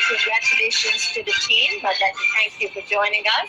congratulations to the team. But let me thank you for joining us.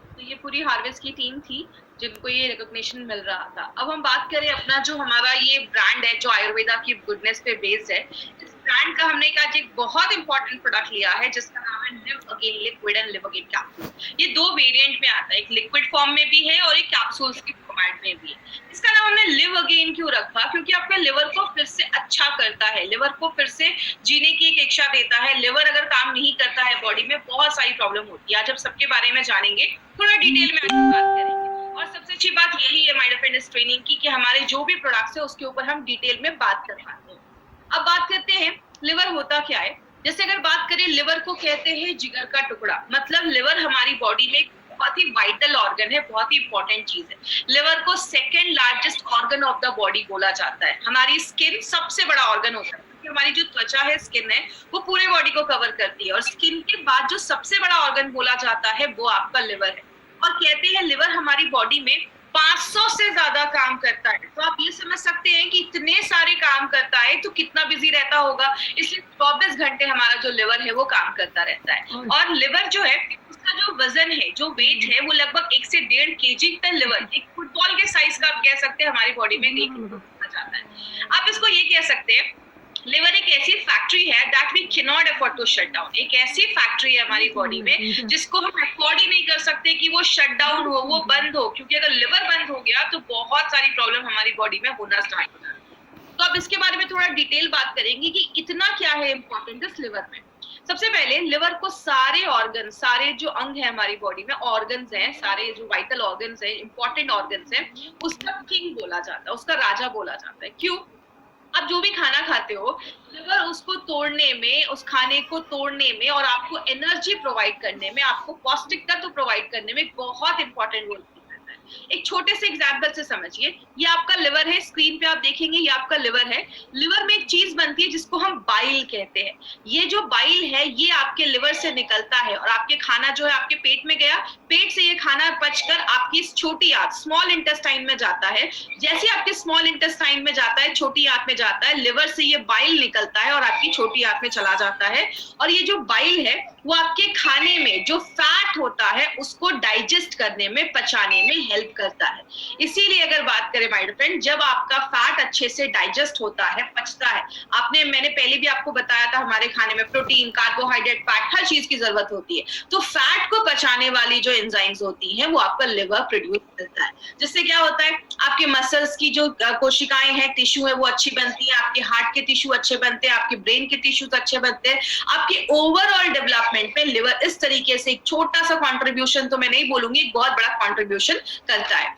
तो ये पूरी harvest की team थी जिनको ये रिकॉग्निशन मिल रहा था। अब हम बात करें अपना जो हमारा ये ब्रांड है जो आयुर्वेदा की गुडनेस पे बेस्ड है, इस ब्रांड का हमने आज एक बहुत इंपॉर्टेंट प्रोडक्ट लिया है जिसका नाम है live again liquid and live again capsule. ये दो वेरिएंट में आता है, एक लिक्विड फॉर्म में भी है और एक कैप्सूल्स के फॉर्मेट में भी है। इसका नाम हमने लिव अगेन क्यों रखा? क्योंकि आपका लिवर को फिर से अच्छा करता है, लिवर को फिर से जीने की एक इच्छा देता है। लिवर अगर काम नहीं करता है बॉडी में बहुत सारी प्रॉब्लम होती है। आज हम सबके बारे में जानेंगे, थोड़ा डिटेल में बात करेंगे। और सबसे अच्छी बात यही है माय फ्रेंड्स ट्रेनिंग की कि हमारे जो भी प्रोडक्ट्स है उसके ऊपर हम डिटेल में बात कर पाते हैं। अब बात करते हैं लिवर होता क्या है। जैसे अगर बात करें, लिवर को कहते हैं जिगर का टुकड़ा। मतलब लिवर हमारी बॉडी में बहुत ही वाइटल ऑर्गन है, बहुत ही इंपॉर्टेंट चीज है। लिवर को second largest organ of the body बोला जाता है। हमारी स्किन सबसे बड़ा ऑर्गन होता है, हमारी जो त्वचा है, स्किन है, वो पूरे बॉडी को कवर करती है। और स्किन के बाद जो सबसे बड़ा ऑर्गन बोला जाता है वो आपका लिवर है। और कहते हैं लिवर हमारी बॉडी में 500 से ज्यादा काम करता है। तो आप ये समझ सकते हैं कि इतने सारे काम करता है तो कितना बिजी रहता होगा। इसलिए 24 घंटे हमारा जो लिवर है वो काम करता रहता है। और लिवर जो है उसका जो वजन है, जो वेट है, वो लगभग 1 से 1.5 kg तक लिवर, एक फुटबॉल के साइज का आप कह सकते हैं, हमारी बॉडी में जाता है। आप इसको ये कह सकते हैं लिवर एक ऐसी फैक्ट्री है that we can not afford to shut down. एक ऐसी फैक्ट्री है हमारी बॉडी में जिसको हम अफोर्ड ही नहीं कर सकते कि वो शट डाउन हो, वो बंद हो। क्योंकि अगर लिवर बंद हो गया तो बहुत सारी प्रॉब्लम हमारी बॉडी में होना स्टार्ट हो जाती है। तो अब इसके बारे में थोड़ा डिटेल बात करेंगे कि इतना क्या है इंपॉर्टेंट इस लिवर में। सबसे पहले लिवर को सारे ऑर्गन, सारे जो अंग है हमारी बॉडी में, ऑर्गन्स हैं, सारे जो वाइटल ऑर्गन्स हैं, इंपॉर्टेंट ऑर्गन्स हैं, उसका किंग बोला जाता है, उसका राजा बोला जाता है। क्यों? आप जो भी खाना खाते हो, लिवर उसको तोड़ने में, उस खाने को तोड़ने में और आपको एनर्जी प्रोवाइड करने में, आपको पौष्टिक तत्व प्रोवाइड करने में बहुत इंपॉर्टेंट रोल करता है। एक छोटे से एग्जांपल से समझिए, ये आपका लिवर है, स्क्रीन पे आप देखेंगे ये आपका लिवर है। लिवर में एक चीज बनती है जिसको हम बाइल कहते हैं। ये जो बाइल है ये आपके लिवर से निकलता है और आपके खाना जो है आपके पेट में गया, पेट से ये खाना पचकर आपकी छोटी आंत, स्मॉल इंटेस्टाइन में जाता है। जैसे आपके स्मॉल इंटेस्टाइन में जाता है, छोटी आंत में जाता है, लिवर से ये बाइल निकलता है और आपकी छोटी आंत में चला जाता है। और ये जो बाइल है वो आपके खाने में जो फैट होता है उसको डाइजेस्ट करने में, पचाने में हेल्प करता है। इसीलिए अगर बात करें माय फ्रेंड, जब आपका फैट अच्छे से डाइजेस्ट होता है, पचता है, मैंने पहले भी आपको बताया था हमारे खाने में प्रोटीन, कार्बोहाइड्रेट, फैट, हर चीज की जरूरत होती है। तो फैट को पचाने वाली जो एंजाइम्स होती हैं वो आपका लिवर प्रोड्यूस करता है। जिससे क्या होता है, आपके मसल्स की जो कोशिकाएं हैं, टिश्यू है, वो अच्छी बनती है, आपके हार्ट के टिश्यू अच्छे बनते हैं, आपके ब्रेन के टिश्यूज अच्छे बनते हैं। आपके ओवरऑल डेवलपमेंट में लिवर इस तरीके से एक छोटा सा कॉन्ट्रीब्यूशन, तो मैं नहीं बोलूंगी, एक बहुत बड़ा कॉन्ट्रीब्यूशन करता है।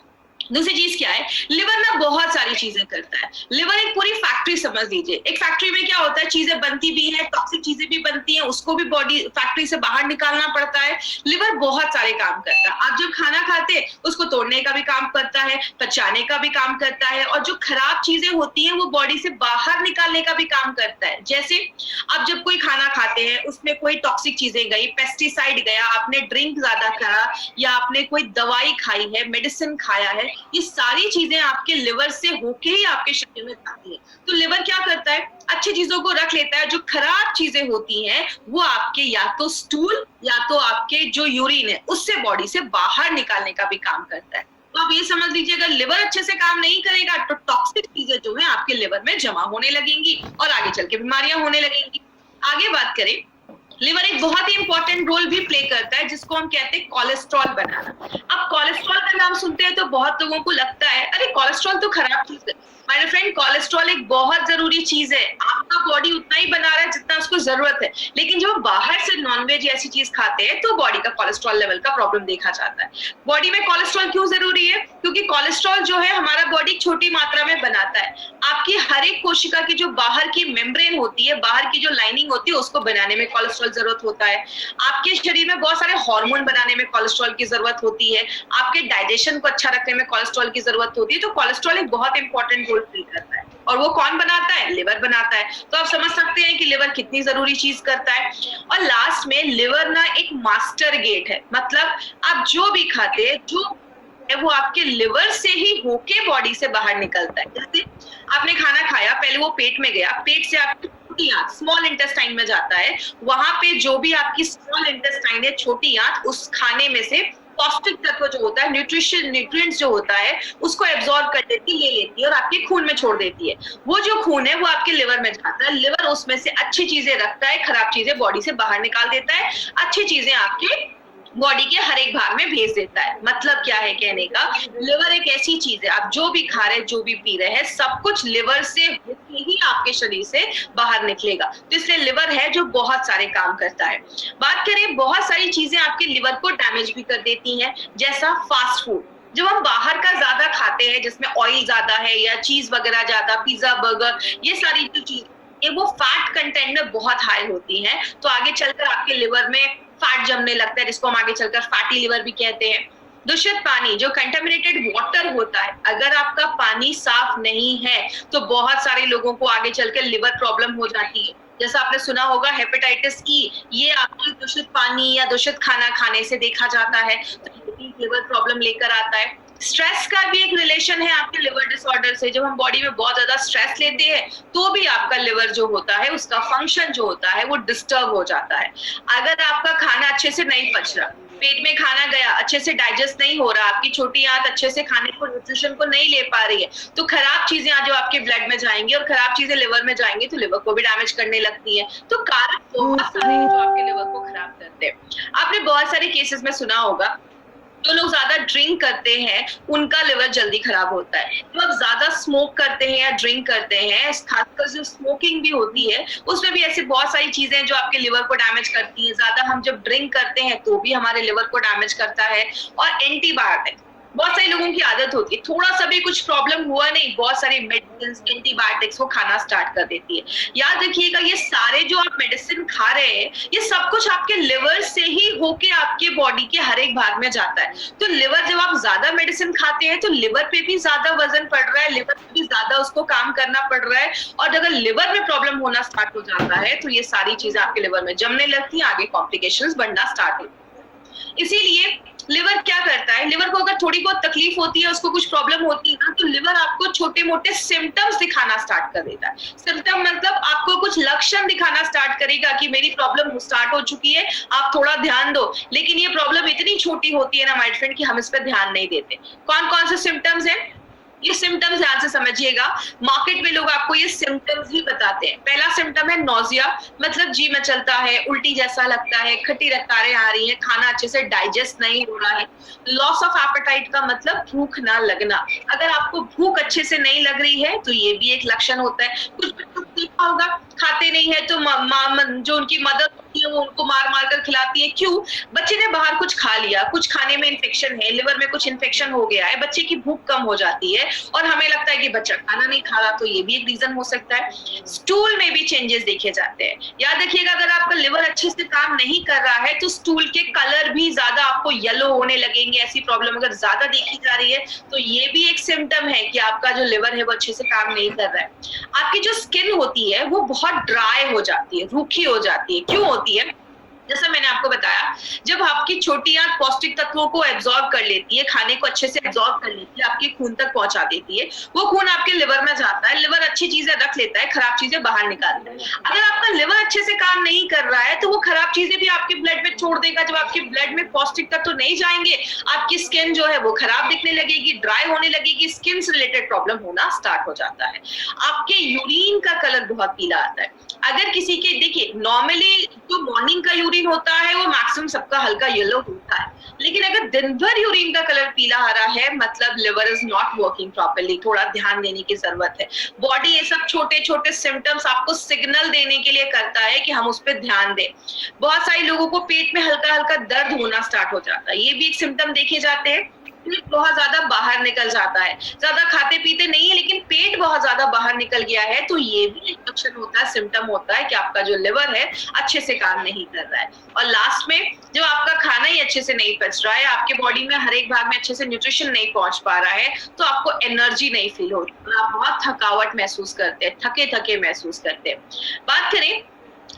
दूसरी चीज क्या है, लिवर ना बहुत सारी चीजें करता है। लिवर एक पूरी फैक्ट्री समझ लीजिए। एक फैक्ट्री में क्या होता है, चीजें बनती भी हैं, टॉक्सिक चीजें भी बनती हैं, उसको भी बॉडी फैक्ट्री से बाहर निकालना पड़ता है। लिवर बहुत सारे काम करता है। आप जब खाना खाते हैं उसको तोड़ने का भी काम करता है, पचाने का भी काम करता है, और जो खराब चीजें होती हैं वो बॉडी से बाहर निकालने का भी काम करता है। जैसे आप जब कोई खाना खाते हैं उसमें कोई टॉक्सिक चीजें गई, पेस्टिसाइड गया, आपने ड्रिंक ज्यादा करा या आपने कोई दवाई खाई है, मेडिसिन खाया है, ये सारी चीजें आपके लिवर से होके ही आपके शरीर में जाती है। तो लिवर क्या करता है, अच्छी चीजों को रख लेता है, जो खराब चीजें होती हैं वो आपके या तो स्टूल या तो आपके जो यूरिन है उससे बॉडी से बाहर निकालने का भी काम करता है। तो आप ये समझ लीजिए, अगर लिवर अच्छे से काम नहीं करेगा तो टॉक्सिक चीजें जो है आपके लिवर में जमा होने लगेंगी और आगे चल के बीमारियां होने लगेंगी। आगे बात करें, लिवर एक बहुत ही इंपॉर्टेंट रोल भी प्ले करता है जिसको हम कहते हैं कोलेस्ट्रॉल बनाना। अब कोलेस्ट्रॉल का नाम सुनते हैं तो बहुत लोगों को लगता है अरे कोलेस्ट्रॉल तो खराब चीज है। माय फ्रेंड, कोलेस्ट्रॉल एक बहुत जरूरी चीज है। आपका बॉडी उतना ही बना रहा है जितना उसको जरूरत है, लेकिन जब बाहर से नॉनवेज ऐसी चीज खाते हैं तो बॉडी का कोलेस्ट्रॉल लेवल का प्रॉब्लम देखा जाता है। बॉडी में कोलेस्ट्रॉल क्यों जरूरी है? क्योंकि कोलेस्ट्रॉल जो है हमारा बॉडी छोटी मात्रा में बनाता है। आपकी हर एक कोशिका की जो बाहर की मेम्ब्रेन होती है, बाहर की जो लाइनिंग होती है, उसको बनाने में कोलेस्ट्रॉल जरूरत होता है। आपके शरीर में बहुत सारे हार्मोन बनाने में कोलेस्ट्रॉल की जरूरत होती है। आपके डाइजेशन को अच्छा रखने में कोलेस्ट्रॉल की जरूरत होती है। तो कोलेस्ट्रॉल एक बहुत इंपॉर्टेंट रोल प्ले करता है। और वो कौन बनाता है? लिवर बनाता है। तो आप समझ सकते हैं कि लिवर कितनी जरूरी चीज करता है। और लास्ट में लिवर ना एक मास्टर गेट है। मतलब आप जो भी खाते हैं, जो है वो आपके लिवर से ही होके बॉडी से बाहर निकलता है। जैसे आपने खाना खाया, पहले वो पेट में गया, पेट से आपकी छोटी आंत स्मॉल इंटेस्टाइन में जाता है, वहां पे जो भी आपकी स्मॉल इंटेस्टाइन है, छोटी आंत, उस खाने में से पौष्टिक तत्व जो होता है, न्यूट्रिएंट्स जो होता है, उसको एब्जॉर्ब कर लेती, ले लेती है और आपके खून में छोड़ देती है। वो जो खून है वो आपके लिवर में जाता है, लिवर उसमें से अच्छी चीजें रखता है, खराब चीजें बॉडी से बाहर निकाल देता है, अच्छी चीजें आपके बॉडी के हर एक भाग में भेज देता है। मतलब क्या है कहने का, लिवर एक ऐसी चीज है, आप जो भी खा रहे हैं, जो भी पी रहे हैं, सब कुछ लिवर से होके ही आपके शरीर से बाहर निकलेगा। तो इसलिए लिवर है जो बहुत सारे काम करता है। बात करें, बहुत सारी चीजें आपके लिवर को डैमेज भी कर देती हैं, जैसा फास्ट फूड। जब हम बाहर का ज्यादा खाते हैं, जिसमें ऑयल ज्यादा है या चीज वगैरह ज्यादा, पिज्जा, बर्गर, ये सारी जो चीज ये वो फैट कंटेंट में बहुत हाई होती हैं, तो आगे चलकर आपके लिवर में फैट जमने लगता है, जिसको हम आगे चलकर फैटी लिवर भी कहते हैं। दूषित पानी, जो कंटेमिनेटेड वाटर होता है, अगर आपका पानी साफ नहीं है तो बहुत सारे लोगों को आगे चलकर लिवर प्रॉब्लम हो जाती है। जैसा आपने सुना होगा हेपेटाइटिस ई, ये आपके दूषित पानी या दूषित खाना खाने से देखा जाता है, तो लिवर प्रॉब्लम लेकर आता है। स्ट्रेस का भी एक रिलेशन है आपके लिवर डिसऑर्डर से। जब हम बॉडी में बहुत ज्यादा स्ट्रेस लेते हैं तो भी आपका लिवर जो होता है, उसका फंक्शन जो होता है वो डिस्टर्ब हो जाता है। अगर आपका खाना अच्छे से नहीं पच रहा, पेट में खाना गया, अच्छे से डाइजेस्ट नहीं हो रहा, आपकी छोटी आंत अच्छे से खाने को, न्यूट्रिशन को नहीं ले पा रही है, तो खराब चीजें जो आपके ब्लड में जाएंगी और खराब चीजें लिवर में जाएंगी तो लिवर को भी डैमेज करने लगती है। तो कारण बहुत सारे हैं जो आपके लिवर को खराब करते हैं। आपने बहुत सारे केसेस में सुना होगा, जो लोग ज्यादा ड्रिंक करते हैं उनका लिवर जल्दी खराब होता है। जो आप ज्यादा स्मोक करते हैं या ड्रिंक करते हैं, खासकर जो स्मोकिंग भी होती है, उसमें भी ऐसी बहुत सारी चीजें जो आपके लिवर को डैमेज करती है। ज्यादा हम जब ड्रिंक करते हैं तो भी हमारे लिवर को डैमेज करता है। और एंटीबायोटिक, बहुत सारे लोगों की आदत होती है, थोड़ा सा भी कुछ प्रॉब्लम हुआ नहीं, बहुत सारी मेडिसिन, एंटीबायोटिक्स को खाना स्टार्ट कर देती है। याद रखिएगा, ये सारे जो आप मेडिसिन खा रहे हैं, ये सब कुछ आपके लिवर से ही होके आपके बॉडी के हर एक भाग में जाता है। तो लिवर, जब आप ज्यादा मेडिसिन खाते हैं तो लिवर पे भी ज्यादा वजन पड़ रहा है, लिवर पे भी ज्यादा उसको काम करना पड़ रहा है, और अगर लिवर में प्रॉब्लम होना स्टार्ट हो जाता है तो ये सारी चीजें आपके लिवर में जमने लगती हैं, आगे कॉम्प्लिकेशंस बढ़ना स्टार्ट होती है। इसीलिए लिवर क्या करता है, लिवर को अगर थोड़ी बहुत तकलीफ होती है, उसको कुछ प्रॉब्लम होती है ना, तो लिवर आपको छोटे मोटे सिम्टम्स दिखाना स्टार्ट कर देता है। सिम्टम मतलब आपको कुछ लक्षण दिखाना स्टार्ट करेगा कि मेरी प्रॉब्लम स्टार्ट हो चुकी है, आप थोड़ा ध्यान दो। लेकिन ये प्रॉब्लम इतनी छोटी होती है ना माय फ्रेंड, कि हम इस पर ध्यान नहीं देते। कौन कौन से सिम्टम्स हैं, ये सिम्टम्स ध्यान से समझिएगा। मार्केट में लोग आपको ये सिम्टम्स ही बताते हैं। पहला सिम्टम है नोजिया, मतलब जी में चलता है, उल्टी जैसा लगता है, खट्टी रफ्तारें आ रही हैं, खाना अच्छे से डाइजेस्ट नहीं हो रहा है। लॉस ऑफ एपेटाइट का मतलब भूख ना लगना। अगर आपको भूख अच्छे से नहीं लग रही है तो ये भी एक लक्षण होता है। कुछ बच्चों को देखा होगा, खाते नहीं है तो जो उनकी मदर होती है वो उनको मार मार कर खिलाती है। क्यों? बच्चे ने बाहर कुछ खा लिया, कुछ खाने में इन्फेक्शन है, लिवर में कुछ इन्फेक्शन हो गया है, बच्चे की भूख कम हो जाती है और हमें लगता है कि बच्चा खाना नहीं खा रहा, तो ये भी एक रीजन हो सकता है। स्टूल में भी चेंजेस देखे जाते हैं। याद रखिएगा, अगर आपका लिवर अच्छे से काम नहीं कर रहा है तो स्टूल के कलर भी ज्यादा आपको येलो होने लगेंगे। ऐसी प्रॉब्लम अगर ज्यादा देखी जा रही है तो ये भी एक सिम्टम है कि आपका जो लिवर है वो अच्छे से काम नहीं कर रहा है। आपकी जो स्किन होती है वो बहुत ड्राई हो जाती है, रूखी हो जाती है। क्यों होती है? जैसा मैंने आपको बताया, जब आपकी छोटी आंत पौष्टिक तत्वों को एब्जॉर्ब कर लेती है, खाने को अच्छे से एब्जॉर्ब कर लेती है, आपके खून तक पहुंचा देती है, वो खून आपके लिवर में जाता है, लिवर अच्छी चीजें रख लेता है, खराब चीजें बाहर निकालता है। अगर आपका लिवर अच्छे से काम नहीं कर रहा है तो वो खराब चीजें भी आपके ब्लड में छोड़ देगा। जब आपके ब्लड में पौष्टिक तत्व नहीं जाएंगे, आपकी स्किन जो है वो खराब दिखने लगेगी, ड्राई होने लगेगी, स्किन से रिलेटेड प्रॉब्लम होना स्टार्ट हो जाता है। आपके यूरिन का कलर बहुत पीला आता है। अगर किसी के, देखिए नॉर्मली जो मॉर्निंग का यूरिन होता है वो मैक्सिमम सबका हल्का येलो होता है, लेकिन अगर दिन भर यूरिन का कलर पीला हरा है मतलब liver is not working properly. थोड़ा ध्यान देने की जरूरत है। बॉडी ये सब छोटे छोटे सिम्टम्स आपको सिग्नल देने के लिए करता है कि हम उस पर ध्यान दें। बहुत सारे लोगों को पेट में हल्का हल्का दर्द होना स्टार्ट हो जाता है, ये भी एक सिम्टम देखे जाते हैं। पेट बहुत ज्यादा बाहर निकल जाता है, ज्यादा खाते पीते नहीं है लेकिन पेट बहुत ज्यादा बाहर निकल गया है, तो ये भी एक लक्षण होता है, सिम्टम होता है कि आपका जो लिवर है अच्छे से काम नहीं कर रहा है। और लास्ट में जब आपका खाना ही अच्छे से नहीं पच रहा है, आपके बॉडी में हर एक भाग में अच्छे से न्यूट्रिशन नहीं पहुंच पा रहा है, तो आपको एनर्जी नहीं फील होती, आप बहुत थकावट महसूस करते हैं, थके थके महसूस करते हैं। बात करें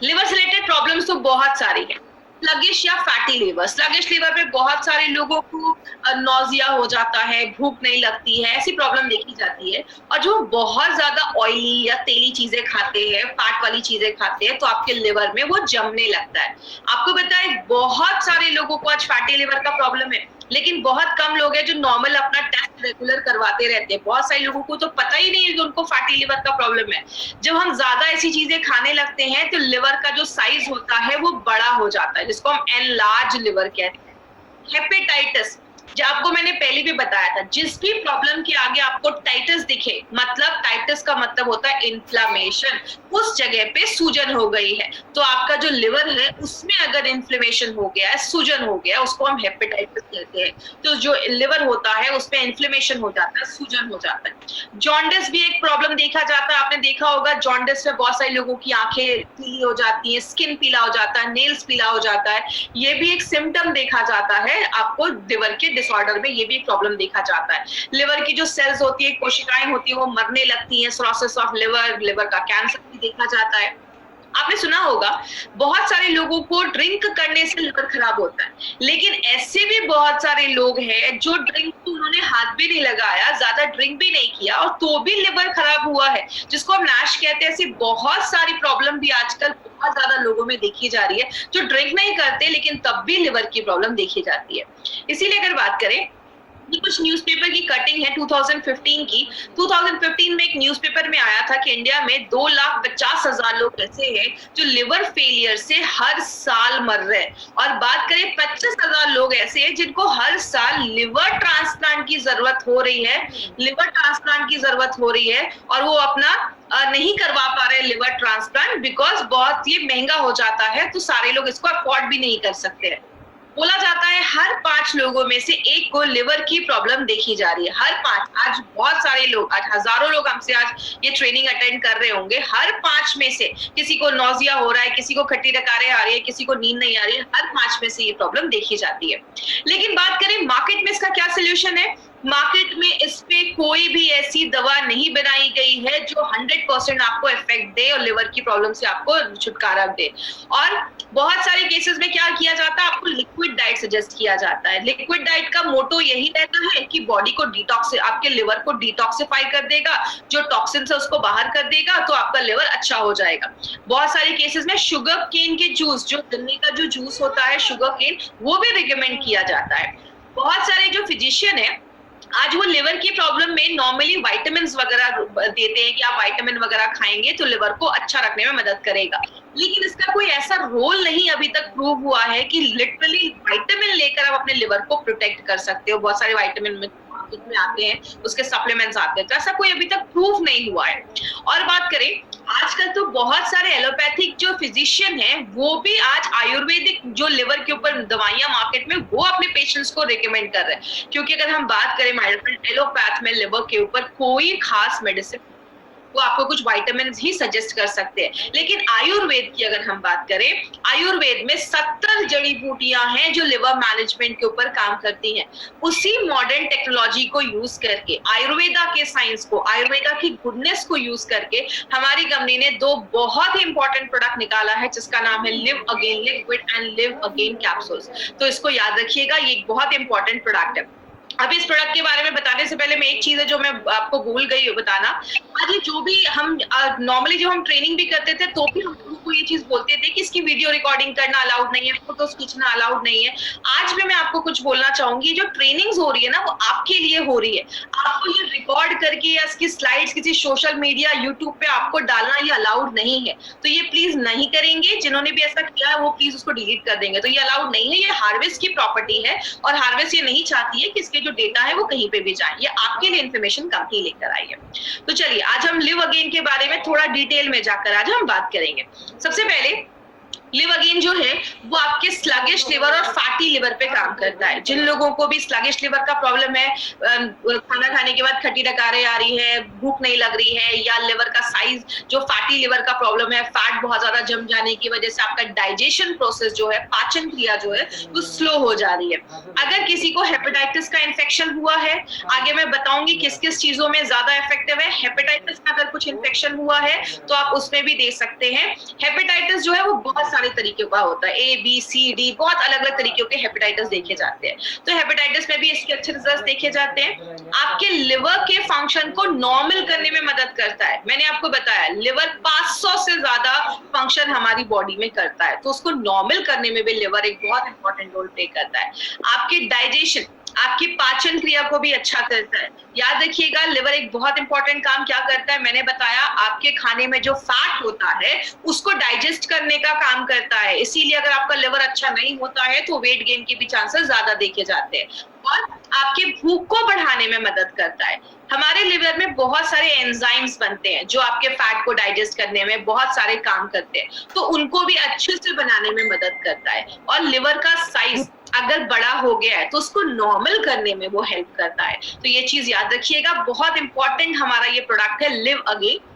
लिवर से रिलेटेड प्रॉब्लम्स तो बहुत सारी है। स्लगिश या फैटी लिवर। स्लगिश लिवर में बहुत सारे लोगों को नौजिया हो जाता है, भूख नहीं लगती है, ऐसी प्रॉब्लम देखी जाती है। और जो बहुत ज्यादा ऑयली या तेली चीजें खाते हैं, फैट वाली चीजें खाते हैं, तो आपके लिवर में वो जमने लगता है। आपको बताए बहुत सारे लोगों को आज फैटी लिवर का प्रॉब्लम है, लेकिन बहुत कम लोग हैं जो नॉर्मल अपना टेस्ट रेगुलर करवाते रहते हैं। बहुत सारे लोगों को तो पता ही नहीं है कि उनको फैटी लिवर का प्रॉब्लम है। जब हम ज्यादा ऐसी चीजें खाने लगते हैं तो लिवर का जो साइज होता है वो बड़ा हो जाता है, जिसको हम एनलार्ज लिवर कहते हैं। हेपेटाइटिस, जो आपको मैंने पहले भी बताया था, जिस भी प्रॉब्लम के आगे आपको टाइटिस दिखे, मतलब टाइटिस का मतलब होता है इन्फ्लामेशन, उस जगह पे सूजन हो गई है, तो आपका जो लिवर है उसमें अगर इन्फ्लेमेशन हो गया है, सूजन हो गया है, उसको हम हेपेटाइटिस कहते हैं। तो जो लिवर होता है उसमें इन्फ्लेमेशन हो जाता है, सूजन हो जाता है। जॉन्डिस भी एक प्रॉब्लम देखा जाता है, आपने देखा होगा जॉन्डिस में बहुत सारे लोगों की आंखें पीली हो जाती है, स्किन पीला हो जाता है, नेल्स पीला हो जाता है। ये भी एक सिम्टम देखा जाता है आपको लिवर के डिसऑर्डर में, ये भी प्रॉब्लम देखा जाता है। लिवर की जो सेल्स होती है, कोशिकाएं होती है, वो मरने लगती हैं, सिरोसिस ऑफ लिवर, लिवर का कैंसर भी देखा जाता है। आपने सुना होगा बहुत सारे लोगों को ड्रिंक करने से लिवर खराब होता है, लेकिन ऐसे भी बहुत सारे लोग हैं जो ड्रिंक को उन्होंने हाथ भी नहीं लगाया, ज्यादा ड्रिंक भी नहीं किया, और तो भी लिवर खराब हुआ है, जिसको हम नैश कहते हैं। ऐसी बहुत सारी प्रॉब्लम भी आजकल बहुत ज्यादा लोगों में देखी जा रही है, जो ड्रिंक नहीं करते लेकिन तब भी लिवर की प्रॉब्लम देखी जाती है। इसीलिए अगर बात करें, ये कुछ न्यूज़पेपर की कटिंग है 2015 की। 2015 में एक न्यूज़पेपर में आया था कि इंडिया में 2,50,000 लोग ऐसे हैं जो लिवर फेलियर से हर साल मर रहे हैं, और बात करें 25,000 लोग ऐसे हैं जिनको हर साल लिवर ट्रांसप्लांट की जरूरत हो रही है, लिवर ट्रांसप्लांट की जरूरत हो रही है, और वो अपना नहीं करवा पा रहे लिवर ट्रांसप्लांट, बिकॉज बहुत ये महंगा हो जाता है, तो सारे लोग इसको अफोर्ड भी नहीं कर सकते हैं। बोला जाता है हर 5 लोगों में से एक को लिवर की प्रॉब्लम देखी जा रही है, हर 5। आज बहुत सारे लोग, आज हजारों लोग हमसे आज ये ट्रेनिंग अटेंड कर रहे होंगे, हर 5 में से किसी को नौजिया हो रहा है, किसी को खट्टी डकारें आ रही है, किसी को नींद नहीं आ रही है, हर 5 में से ये प्रॉब्लम देखी जाती है। लेकिन बात करें मार्केट में इसका क्या सोल्यूशन है, मार्केट में इस पे कोई भी ऐसी दवा नहीं बनाई गई है जो 100% आपको इफेक्ट दे और लिवर की प्रॉब्लम से आपको छुटकारा दे। और बहुत सारे केसेस में क्या किया जाता है, आपको लिक्विड डाइट सजेस्ट किया जाता है। लिक्विड डाइट का मोटो यही रहता है कि बॉडी को डिटॉक्स, आपके लिवर को डिटॉक्सिफाई कर देगा, जो टॉक्सिन है उसको बाहर कर देगा, तो आपका लिवर अच्छा हो जाएगा। बहुत सारे केसेस में शुगर केन के जूस, जो गन्ने का जो जूस होता है शुगर केन, वो भी रिकमेंड किया जाता है। बहुत सारे जो फिजिशियन है आज वो लिवर की प्रॉब्लम में नॉर्मली विटामिन वगैरह देते हैं कि आप विटामिन वगैरह खाएंगे तो लिवर को अच्छा रखने में मदद करेगा, लेकिन इसका कोई ऐसा रोल नहीं अभी तक प्रूव हुआ है कि लिटरली विटामिन लेकर आप अपने लिवर को प्रोटेक्ट कर सकते हो। बहुत सारे विटामिन में आते हैं, उसके सप्लीमेंट्स आते हैं, तो ऐसा कोई अभी तक प्रूव नहीं हुआ है। और बात करें, आजकल तो बहुत सारे एलोपैथिक जो फिजिशियन हैं वो भी आज आयुर्वेदिक जो लिवर के ऊपर दवाइयां मार्केट में वो अपने पेशेंट्स को रिकमेंड कर रहे हैं, क्योंकि अगर हम बात करें माय फ्रेंड, एलोपैथ में लिवर के ऊपर कोई खास मेडिसिन, वो आपको कुछ विटामिन ही सजेस्ट कर सकते हैं। लेकिन आयुर्वेद की अगर हम बात करें, आयुर्वेद में 70 जड़ी बूटियां हैं जो लिवर मैनेजमेंट के ऊपर काम करती हैं। उसी मॉडर्न टेक्नोलॉजी को यूज करके, आयुर्वेदा के साइंस को, आयुर्वेदा की गुडनेस को यूज करके हमारी कंपनी ने 2 बहुत ही इंपॉर्टेंट प्रोडक्ट निकाला है, जिसका नाम है live again liquid and live again capsules. तो इसको याद रखिएगा, ये एक बहुत इंपॉर्टेंट प्रोडक्ट है। अब इस प्रोडक्ट के बारे में बताने से पहले मैं एक चीज है जो मैं आपको भूल गई बताना, आज जो भी हम नॉर्मली जो हम ट्रेनिंग भी करते थे तो भी हम को ये चीज बोलते थे कि इसकी वीडियो रिकॉर्डिंग करना अलाउड नहीं है, फोटोज खींचना अलाउड नहीं है। आज भी मैं आपको कुछ बोलना चाहूंगी, जो ट्रेनिंग्स हो रही है ना वो आपके लिए हो रही है। आपको ये रिकॉर्ड करके या इसकी स्लाइड्स किसी सोशल मीडिया यूट्यूब पे आपको डालना ये अलाउड नहीं है, तो ये प्लीज नहीं करेंगे। जिन्होंने भी ऐसा किया है वो प्लीज उसको डिलीट कर देंगे, तो ये अलाउड नहीं है। ये हार्वेस्ट की प्रॉपर्टी है और हार्वेस्ट ये नहीं चाहती है कि इसके जो डेटा है वो कहीं पे भी जाए। ये आपके लिए इन्फॉर्मेशन कंपनी लेकर आई है। तो चलिए आज हम लिव अगेन के बारे में थोड़ा डिटेल में जाकर आज हम बात करेंगे। सबसे पहले लिव अगेन जो है वो आपके स्लगिश लिवर और फैटी लिवर पे काम करता है। जिन लोगों को भी स्लगिश लिवर का प्रॉब्लम है, खाना खाने के बाद खट्टी डकारें आ रही है, भूख नहीं लग रही है, या लिवर का साइज जो फैटी लिवर का प्रॉब्लम है, फैट बहुत ज्यादा जम जाने की वजह से आपका डाइजेशन प्रोसेस जो है, पाचन क्रिया जो है वो स्लो हो जा रही है। अगर किसी को हेपेटाइटिस का इन्फेक्शन हुआ है, आगे मैं बताऊंगी किस किस चीजों में ज्यादा इफेक्टिव है। हेपेटाइटिस का अगर कुछ इन्फेक्शन हुआ है तो आप उसमें भी दे सकते हैं। हेपेटाइटिस जो है वो बहुत सारे तरीकों का होता है, ABCD, बहुत अलग अलग तरीकों के हेपेटाइटिस देखे जाते हैं। तो हेपेटाइटिस में भी इसके अच्छे रिजल्ट देखे जाते हैं। आपके लिवर के फंक्शन को नॉर्मल करने में मदद करता है। मैंने आपको बताया लिवर 500 से ज्यादा फंक्शन हमारी बॉडी में करता है, तो उसको नॉर्मल करने में भी लिवर एक बहुत इंपॉर्टेंट रोल प्ले करता है। आपके डाइजेशन, आपकी पाचन क्रिया को भी अच्छा करता है। याद रखिएगा लिवर एक बहुत इंपॉर्टेंट काम क्या करता है, मैंने बताया आपके खाने में जो फैट होता है उसको डाइजेस्ट करने का काम करता है। इसीलिए अगर आपका लिवर अच्छा नहीं होता है तो वेट गेन के भी चांसेस ज्यादा देखे जाते हैं। और आपके भूख को बढ़ाने में मदद करता है। हमारे लिवर में बहुत सारे एंजाइम्स बनते हैं जो आपके फैट को डाइजेस्ट करने में बहुत सारे काम करते हैं, तो उनको भी अच्छे से बनाने में मदद करता है। और लिवर का साइज अगर बड़ा हो गया है तो उसको नॉर्मल करने में वो हेल्प करता है। तो ये चीज याद रखिएगा, बहुत इंपॉर्टेंट हमारा ये प्रोडक्ट है लिव अगेन।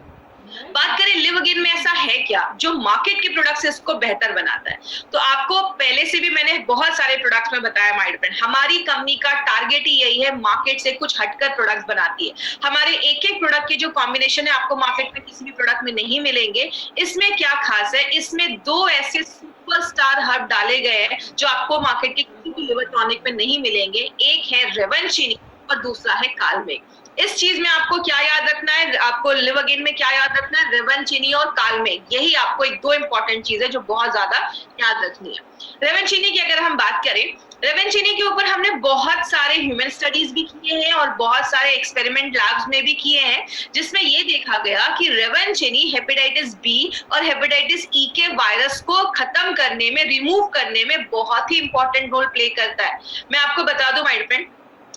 बात करें लिव अगेन में ऐसा है क्या जो मार्केट के प्रोडक्ट से इसको बेहतर बनाता है। तो आपको पहले से भी मैंने बहुत सारे प्रोडक्ट्स में बताया माय फ्रेंड, हमारी कंपनी का टारगेट ही यही है, मार्केट से कुछ हटकर प्रोडक्ट्स बनाती है। हमारे एक एक प्रोडक्ट के जो कॉम्बिनेशन है आपको मार्केट में किसी भी प्रोडक्ट में नहीं मिलेंगे। इसमें क्या खास है, इसमें 2 ऐसे सुपरस्टार हर्ब डाले गए हैं जो आपको मार्केट के किसी भी लिवर टॉनिक में नहीं मिलेंगे। एक है रेवेंचिनी और दूसरा है कालमेघ। इस चीज में आपको क्या याद रखना है, आपको लिव अगेन में क्या याद रखना है, रेवेंचिनी और कालमेघ, यही आपको एक 2 इंपॉर्टेंट चीज है जो बहुत ज्यादा याद रखनी है। रेवेंचिनी की अगर हम बात करें, रेवेंचिनी के ऊपर हमने बहुत सारे ह्यूमन स्टडीज भी किए हैं और बहुत सारे एक्सपेरिमेंट लैब्स में भी किए हैं, जिसमें ये देखा गया कि रेवेंचिनी हेपेटाइटिस बी और हेपेटाइटिस ई के वायरस को खत्म करने में, रिमूव करने में बहुत ही इंपॉर्टेंट रोल प्ले करता है। मैं आपको बता दूं माय फ्रेंड,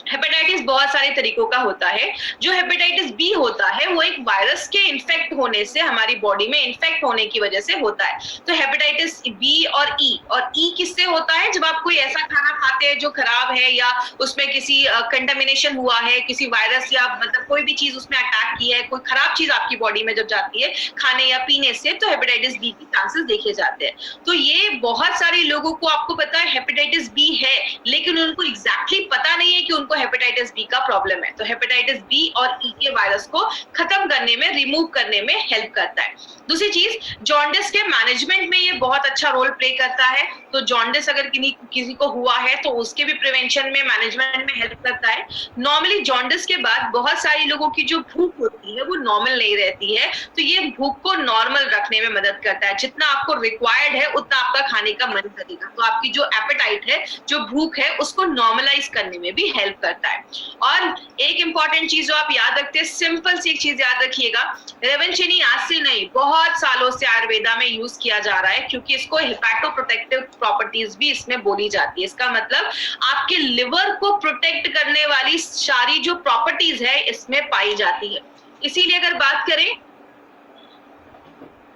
हेपेटाइटिस बहुत सारे तरीकों का होता है। जो हेपेटाइटिस बी होता है वो एक वायरस के इन्फेक्ट होने से, हमारी बॉडी में इन्फेक्ट होने की वजह से होता है। तो हेपेटाइटिस बी और ई किससे होता है, जब आप कोई ऐसा खाना खाते हैं जो खराब है या उसमें किसी कंटामिनेशन हुआ है, किसी वायरस या मतलब कोई भी चीज उसमें अटैक की है, कोई खराब चीज आपकी बॉडी में जब जाती है खाने या पीने से, तो हेपेटाइटिस बी के चांसेस देखे जाते हैं। तो ये बहुत सारे लोगों को आपको पता है हेपेटाइटिस बी है, लेकिन उनको एग्जैक्टली पता नहीं है कि उनको हेपेटाइटिस बी का प्रॉब्लम है। तो हेपेटाइटिस बी और ई के वायरस को खत्म करने में, रिमूव करने में हेल्प करता है। दूसरी चीज, जॉन्डिस के मैनेजमेंट में ये बहुत अच्छा रोल प्ले करता है। तो जॉन्डिस अगर किसी को हुआ है तो उसके भी प्रिवेंशन में, मैनेजमेंट में हेल्प करता है। नॉर्मली जॉन्डिस के बाद बहुत सारे लोगों की जो भूख होती है वो नॉर्मल नहीं रहती है, तो ये भूख को नॉर्मल रखने में मदद करता है। जितना आपको रिक्वायर्ड है उतना आपका खाने का मन करेगा, तो आपकी जो एपेटाइट है, जो भूख है, उसको नॉर्मलाइज करने में भी हेल्प करता है। और एक इंपॉर्टेंट चीज जो आप याद रखते हैं, सिंपल सी एक चीज याद रखिएगा, रेवेंचिनी आज से नहीं बहुत सालों से आयुर्वेदा में यूज किया जा रहा है, क्योंकि इसको हेपेटोप्रोटेक्टिव प्रॉपर्टीज भी इसमें बोली जाती है। इसका मतलब आपके लिवर को प्रोटेक्ट करने वाली सारी जो प्रॉपर्टीज है इसमें पाई जाती है। इसीलिए अगर बात करें,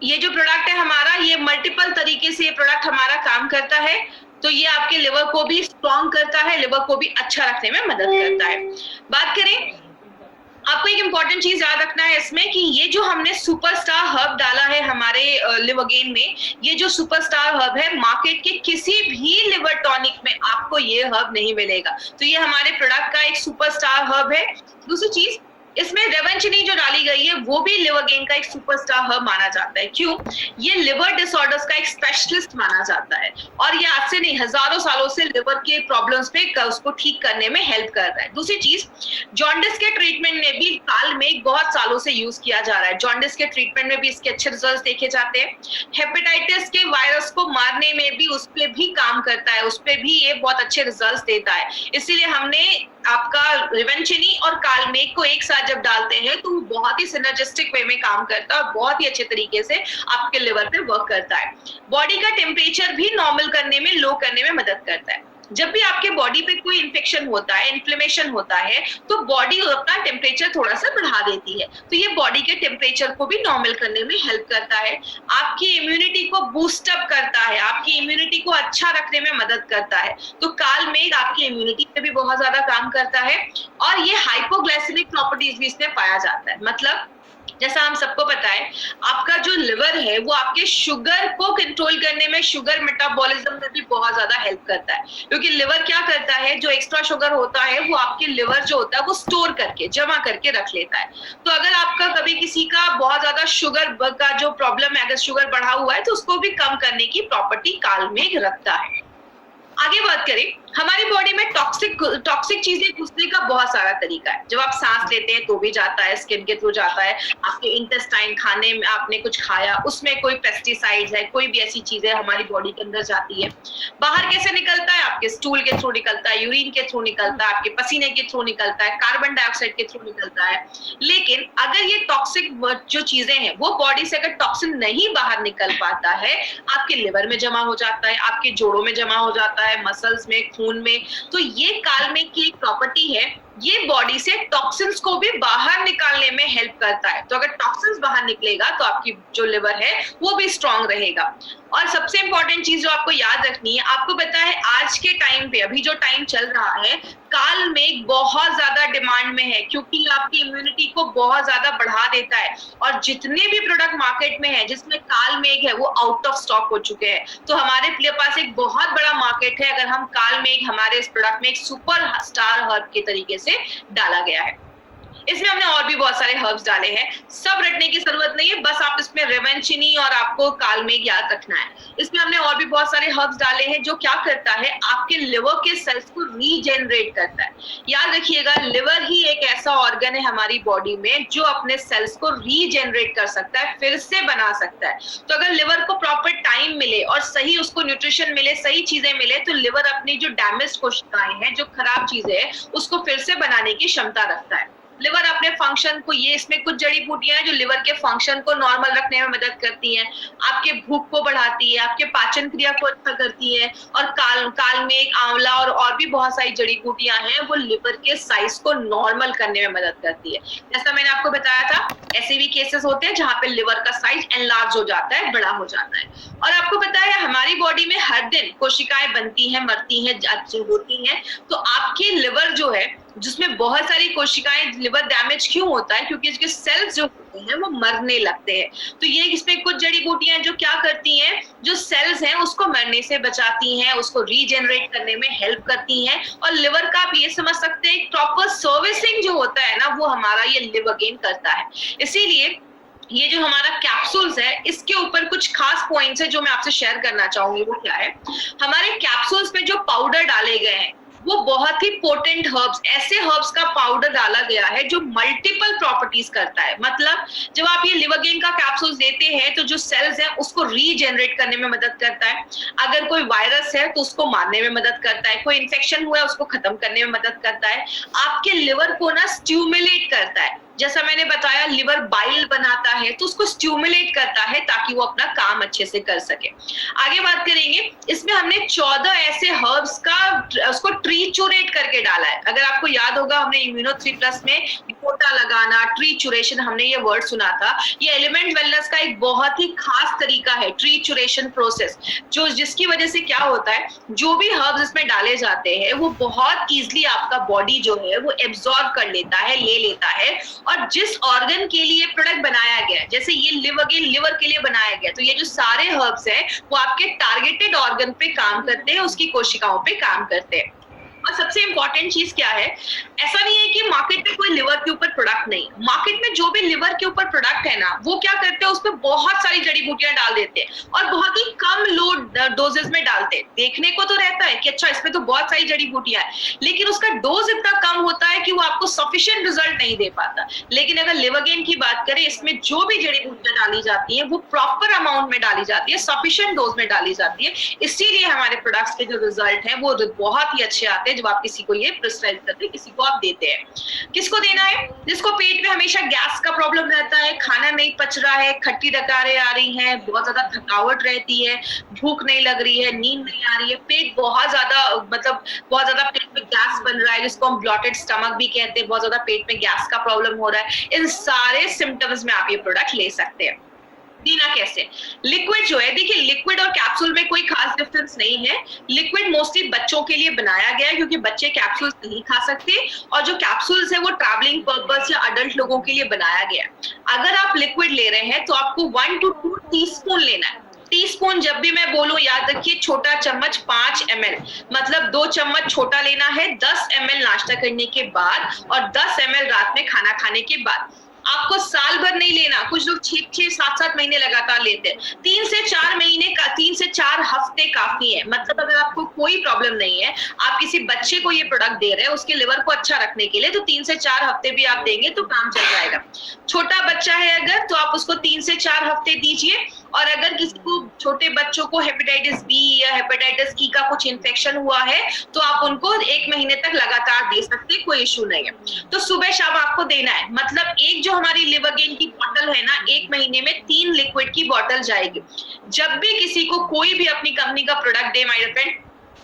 ये जो प्रोडक्ट है हमारा, ये मल्टीपल तरीके से ये प्रोडक्ट हमारा काम करता है। तो ये आपके लिवर को भी स्ट्रॉन्ग करता है, लिवर को भी अच्छा रखने में मदद करता है। बात करें, आपको एक इंपॉर्टेंट चीज याद रखना है इसमें कि ये जो हमने सुपरस्टार हर्ब डाला है हमारे लिव अगेन में, ये जो सुपरस्टार हर्ब है, मार्केट के किसी भी लिवर टॉनिक में आपको ये हर्ब नहीं मिलेगा। तो ये हमारे प्रोडक्ट का एक सुपरस्टार हर्ब है। दूसरी चीज, इसमें रेवेंचिनी जो डाली गई है वो भी लिव अगेन का एक सुपरस्टार हर्ब माना जाता है। क्यों? ये लिवर डिसऑर्डर्स का एक स्पेशलिस्ट माना जाता है और ये आज से नहीं हजारों सालों से लिवर के प्रॉब्लम्स पे उसको ठीक करने में हेल्प कर रहा है। दूसरी चीज, जॉन्डिस के ट्रीटमेंट में भी कालमेघ बहुत सालों से यूज किया जा रहा है। जॉन्डिस के ट्रीटमेंट में भी इसके अच्छे रिजल्ट देखे जाते हैं। हेपेटाइटिस के वायरस को मारने में भी उस पर भी काम करता है, उस पर भी ये बहुत अच्छे रिजल्ट देता है। इसीलिए हमने आपका रेवेंचिनी और कालमेघ को एक साथ जब डालते हैं तो बहुत ही सिनर्जिस्टिक वे में काम करता है और बहुत ही अच्छे तरीके से आपके लिवर पे वर्क करता है। बॉडी का टेम्परेचर भी नॉर्मल करने में, लो करने में मदद करता है। जब भी आपके बॉडी पे कोई इन्फेक्शन होता है, इन्फ्लेमेशन होता है, तो बॉडी अपना टेम्परेचर थोड़ा सा बढ़ा देती है। तो ये बॉडी के टेम्परेचर को भी नॉर्मल करने में हेल्प करता है। आपकी इम्यूनिटी को बूस्ट अप करता है, आपकी इम्यूनिटी को अच्छा रखने में मदद करता है। तो कालमेघ आपकी इम्यूनिटी पे भी बहुत ज्यादा काम करता है और ये हाइपोग्लाइसेमिक प्रॉपर्टीज भी इसमें पाया जाता है। मतलब जैसा हम सबको पता है, आपका जो लिवर है वो आपके शुगर को कंट्रोल करने में, शुगर मेटाबॉलिज्म में भी बहुत ज्यादा हेल्प करता है, क्योंकि लिवर क्या करता है, जो एक्स्ट्रा शुगर होता है वो आपके लिवर जो होता है वो स्टोर करके, जमा करके रख लेता है। तो अगर आपका कभी किसी का बहुत ज्यादा शुगर का जो प्रॉब्लम है, अगर शुगर बढ़ा हुआ है, तो उसको भी कम करने की प्रॉपर्टी कालमेघ रखता है। आगे बात करें, हमारी बॉडी में टॉक्सिक चीजें घुसने का बहुत सारा तरीका है। जब आप सांस लेते हैं तो भी जाता है, स्किन के थ्रू जाता है, आपके इंटेस्टाइन, खाने में आपने कुछ खाया उसमें कोई पेस्टिसाइड्स है, कोई भी ऐसी चीजें हमारी बॉडी के अंदर जाती है। बाहर कैसे निकलता है, आपके स्टूल के थ्रू निकलता है, यूरिन के थ्रू निकलता है, आपके पसीने के थ्रू निकलता है, कार्बन डाइऑक्साइड के थ्रू निकलता है। लेकिन अगर ये टॉक्सिक जो चीजें हैं वो बॉडी से अगर टॉक्सिन नहीं बाहर निकल पाता है, आपके लिवर में जमा हो जाता है, आपके जोड़ों में जमा हो जाता है, मसल्स में, खून में। तो ये कालमेघ की एक प्रॉपर्टी है, ये बॉडी से टॉक्सिन्स को भी बाहर निकालने में हेल्प करता है। तो अगर टॉक्सिन्स बाहर निकलेगा तो आपकी जो लिवर है वो भी स्ट्रांग रहेगा। और सबसे इंपॉर्टेंट चीज जो आपको याद रखनी है, आपको पता है आज के टाइम पे, अभी जो टाइम चल रहा है, कालमेघ बहुत ज्यादा डिमांड में है, क्योंकि आपकी इम्यूनिटी को बहुत ज्यादा बढ़ा देता है। और जितने भी प्रोडक्ट मार्केट में है जिसमें कालमेघ है वो आउट ऑफ स्टॉक हो चुके हैं। तो हमारे पास एक बहुत बड़ा मार्केट है अगर हम कालमेघ हमारे इस प्रोडक्ट में एक सुपर स्टार हर्ब के तरीके से डाला गया है। इसमें हमने और भी बहुत सारे हर्ब्स डाले हैं, सब रटने की जरूरत नहीं है, बस आप इसमें रेवेंचिनी और आपको कालमेघ याद रखना है। इसमें हमने और भी बहुत सारे हर्ब्स डाले हैं जो क्या करता है, आपके लिवर के सेल्स को रीजेनरेट करता है। याद रखिएगा, लिवर ही एक ऐसा ऑर्गन है हमारी बॉडी में जो अपने सेल्स को रीजेनरेट कर सकता है, फिर से बना सकता है। तो अगर लिवर को प्रॉपर टाइम मिले और सही उसको न्यूट्रिशन मिले, सही चीजें मिले, तो लिवर अपनी जो डैमेज कोशिकाएं हैं, जो खराब चीजें हैं, उसको फिर से बनाने की क्षमता रखता है। लिवर अपने फंक्शन को, ये इसमें कुछ जड़ी बूटियां हैं जो लिवर के फंक्शन को नॉर्मल रखने में मदद करती हैं, आपके भूख को बढ़ाती है, आपके पाचन क्रिया को अच्छा करती है। और कालमेघ, आंवला और भी बहुत सारी जड़ी बूटियां हैं वो लिवर के साइज को नॉर्मल करने में मदद करती है। जैसा मैंने आपको बताया था, ऐसे भी केसेस होते हैं जहां पे लिवर का साइज एनलार्ज हो जाता है, बड़ा हो जाता है। और आपको पता है हमारी बॉडी में हर दिन कोशिकाएं बनती हैं, मरती हैं, होती हैं। तो आपके लिवर जो है, जिसमें बहुत सारी कोशिकाएं, लिवर डैमेज क्यों होता है, क्योंकि इसके सेल्स जो होते हैं वो मरने लगते हैं। तो ये इसमें कुछ जड़ी बूटियां जो क्या करती हैं, जो सेल्स हैं उसको मरने से बचाती हैं, उसको रीजेनरेट करने में हेल्प करती हैं। और लिवर का आप ये समझ सकते हैं, प्रॉपर सर्विसिंग जो होता है ना, वो हमारा ये लिवर गेन करता है। इसीलिए ये जो हमारा कैप्सूल्स है, इसके ऊपर कुछ खास पॉइंट्स है जो मैं आपसे शेयर करना चाहूंगी। वो क्या है, हमारे कैप्सूल्स में जो पाउडर डाले गए हैं वो बहुत ही पोटेंट हर्ब्स, ऐसे हर्ब्स का पाउडर डाला गया है जो मल्टीपल प्रॉपर्टीज करता है। मतलब जब आप ये लिवर गेन का कैप्सूल्स देते हैं तो जो सेल्स हैं उसको रीजेनरेट करने में मदद करता है, अगर कोई वायरस है तो उसको मारने में मदद करता है, कोई इन्फेक्शन हुआ है उसको खत्म करने में मदद करता है, आपके लिवर को ना स्टिमुलेट करता है। जैसा मैंने बताया, लिवर बाइल बनाता है तो उसको स्टिमुलेट करता है ताकि वो अपना काम अच्छे से कर सके। आगे बात करेंगे, इसमें हमने 14 ऐसे हर्ब्स का उसको ट्रीचुरेट करके डाला है। अगर आपको याद होगा, हमने इम्यूनो 3+ में पोटा लगाना, ट्रीचुरेशन, हमने ये वर्ड सुना था। ये एलिमेंट वेलनेस का एक बहुत ही खास तरीका है, ट्रीचुरेशन प्रोसेस, जो जिसकी वजह से क्या होता है, जो भी हर्ब्स इसमें डाले जाते हैं वो बहुत ईजिली आपका बॉडी जो है वो एब्जॉर्ब कर लेता है, ले लेता है। और जिस ऑर्गन के लिए प्रोडक्ट बनाया गया है, जैसे ये लिवर के लिए बनाया गया, तो ये जो सारे हर्ब्स हैं वो आपके टारगेटेड ऑर्गन पे काम करते हैं, उसकी कोशिकाओं पे काम करते हैं। और सबसे इंपॉर्टेंट चीज क्या है, ऐसा नहीं है कि मार्केट में कोई लिवर के ऊपर प्रोडक्ट नहीं, मार्केट में जो भी लिवर के ऊपर प्रोडक्ट है ना, वो क्या करते हैं, उसमें बहुत सारी जड़ी बूटियां डाल देते हैं और बहुत ही कम लो डोजेस में डालते हैं। देखने को तो रहता है कि अच्छा इसमें तो बहुत सारी जड़ी बूटियां है, लेकिन उसका डोज इतना कम होता है कि वो आपको सफिशिएंट रिजल्ट नहीं दे पाता। लेकिन अगर लिवर गेन की बात करें, इसमें जो भी जड़ी बूटियां डाली जाती है वो प्रॉपर अमाउंट में डाली जाती है, सफिशिएंट डोज में डाली जाती है। इसीलिए हमारे प्रोडक्ट्स के जो रिजल्ट है वो बहुत ही अच्छे आते हैं जब आप किसी को ये प्रिस्क्राइब करते हैं, किसी को आप देते हैं। किसको देना है, जिसको पेट में हमेशा गैस का प्रॉब्लम रहता है, खाना नहीं पच रहा है, खट्टी डकारें आ रही हैं, बहुत ज्यादा थकावट रहती है, भूख नहीं लग रही है, नींद नहीं आ रही है, पेट बहुत ज्यादा, मतलब बहुत ज्यादा पेट में गैस बन रहा है, जिसको हम ब्लॉटेड स्टमक भी कहते हैं, बहुत ज्यादा पेट में गैस का प्रॉब्लम हो रहा है, इन सारे सिम्टम्स में आप ये प्रोडक्ट ले सकते हैं। देना कैसे? लिक्विड जो है, देखिए लिक्विड और कैप्सूल में कोई खास डिफरेंस नहीं है। लिक्विड मोस्टली बच्चों के लिए बनाया गया है क्योंकि बच्चे कैप्सूल्स नहीं खा सकते, और जो कैप्सूल्स है वो ट्रैवलिंग पर्पस या अडल्ट लोगों के लिए बनाया गया है। अगर आप लिक्विड ले रहे हैं तो आपको 1 to 2 टीस्पून लेना है। टीस्पून जब भी मैं बोलूं याद रखिए, छोटा चम्मच 5 ml, मतलब 2 चम्मच छोटा लेना है 10 ml नाश्ता करने के बाद और 10 ml रात में खाना खाने के बाद। आपको साल भर नहीं लेना, कुछ लोग 6 7 महीने लगातार लेते हैं। 3 से 4 महीने का, 3 से 4 हफ्ते काफी है। मतलब अगर आपको कोई प्रॉब्लम नहीं है, आप किसी बच्चे को ये प्रोडक्ट दे रहे हैं उसके लिवर को अच्छा रखने के लिए, तो 3 से 4 हफ्ते भी आप देंगे तो काम चल जाएगा। छोटा बच्चा है अगर, तो आप उसको 3 से 4 हफ्ते दीजिए। और अगर किसी को, छोटे बच्चों को हेपेटाइटिस बी या हेपेटाइटिस ई का कुछ इन्फेक्शन हुआ है तो आप उनको 1 महीने तक लगातार दे सकते हैं, कोई इश्यू नहीं है। तो सुबह शाम आपको देना है, मतलब एक जो हमारी लिवर गेन की बॉटल है ना, 1 महीने में 3 लिक्विड की बॉटल जाएगी। जब भी किसी को कोई भी अपनी कंपनी का प्रोडक्ट दे माय फ्रेंड,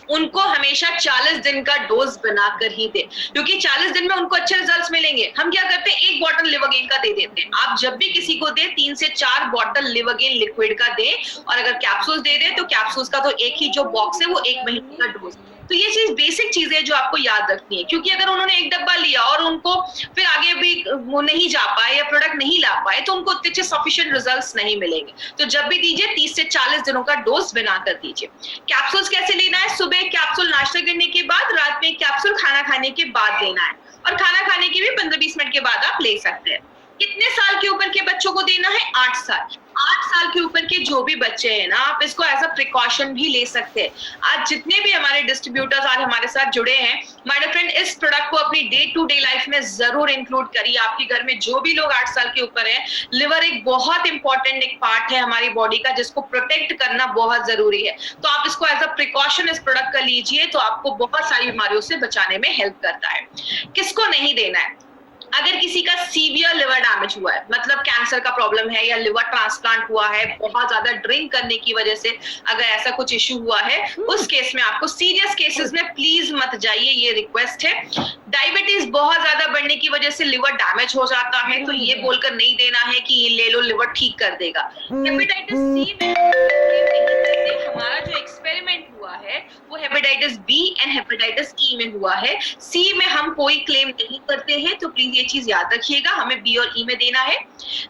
उनको हमेशा 40 दिन का डोज बनाकर ही दे, क्योंकि 40 दिन में उनको अच्छे रिजल्ट्स मिलेंगे। हम क्या करते हैं, 1 बॉटल लिवरगेन का दे देते हैं। आप जब भी किसी को दे 3 से 4 बॉटल लिवरगेन लिक्विड का दे, और अगर कैप्सूल्स दे दे तो कैप्सूल्स का तो एक ही जो बॉक्स है वो 1 महीने का डोज। तो ये चीज बेसिक चीजें जो आपको याद रखनी है, क्योंकि अगर उन्होंने 1 डब्बा लिया और उनको फिर आगे भी वो नहीं जा पाए या प्रोडक्ट नहीं ला पाए तो उनको उतने अच्छे सफिशिएंट रिजल्ट्स नहीं मिलेंगे। तो जब भी दीजिए 30 से 40 दिनों का डोज बनाकर दीजिए। कैप्सूल्स कैसे लेना है, सुबह कैप्सूल नाश्ता करने के बाद, रात में कैप्सूल खाना खाने के बाद लेना है, और खाना खाने के भी 15-20 मिनट के बाद आप ले सकते हैं। कितने साल के ऊपर के बच्चों को देना है? 8 साल। 8 साल के ऊपर के जो भी बच्चे हैं ना, आप इसको एज अ प्रिकॉशन भी ले सकते हैं। आज जितने भी हमारे डिस्ट्रीब्यूटर्स आज हमारे साथ जुड़े हैं, माय डियर फ्रेंड, इस प्रोडक्ट को अपनी डे टू डे लाइफ में जरूर इंक्लूड करिए। आपके घर में जो भी लोग 8 साल के ऊपर हैं, लिवर एक बहुत इंपॉर्टेंट एक पार्ट है हमारी बॉडी का, जिसको प्रोटेक्ट करना बहुत जरूरी है। तो आप इसको एज अ प्रिकॉशन इस प्रोडक्ट का लीजिए, तो आपको बहुत सारी बीमारियों से बचाने में हेल्प करता है। किसको नहीं देना है? अगर किसी का सीवियर लिवर डैमेज हुआ है, मतलब कैंसर का प्रॉब्लम है या लिवर ट्रांसप्लांट हुआ है, बहुत ज्यादा ड्रिंक करने की वजह से अगर ऐसा कुछ इश्यू हुआ है, उस केस में आपको, सीरियस केसेस में प्लीज मत जाइए, ये रिक्वेस्ट है। डायबिटीज बहुत ज्यादा बढ़ने की वजह से लिवर डैमेज हो जाता है, तो ये बोलकर नहीं देना है कि ये ले लो लिवर ठीक कर देगा। हेपेटाइटिस सी में हमारा जो एक्सपेरिमेंट हुआ है वो hepatitis B and hepatitis E में हुआ है। सी में हम कोई क्लेम नहीं करते हैं, तो प्लीज ये चीज याद रखिएगा, हमें बी और ई में देना है।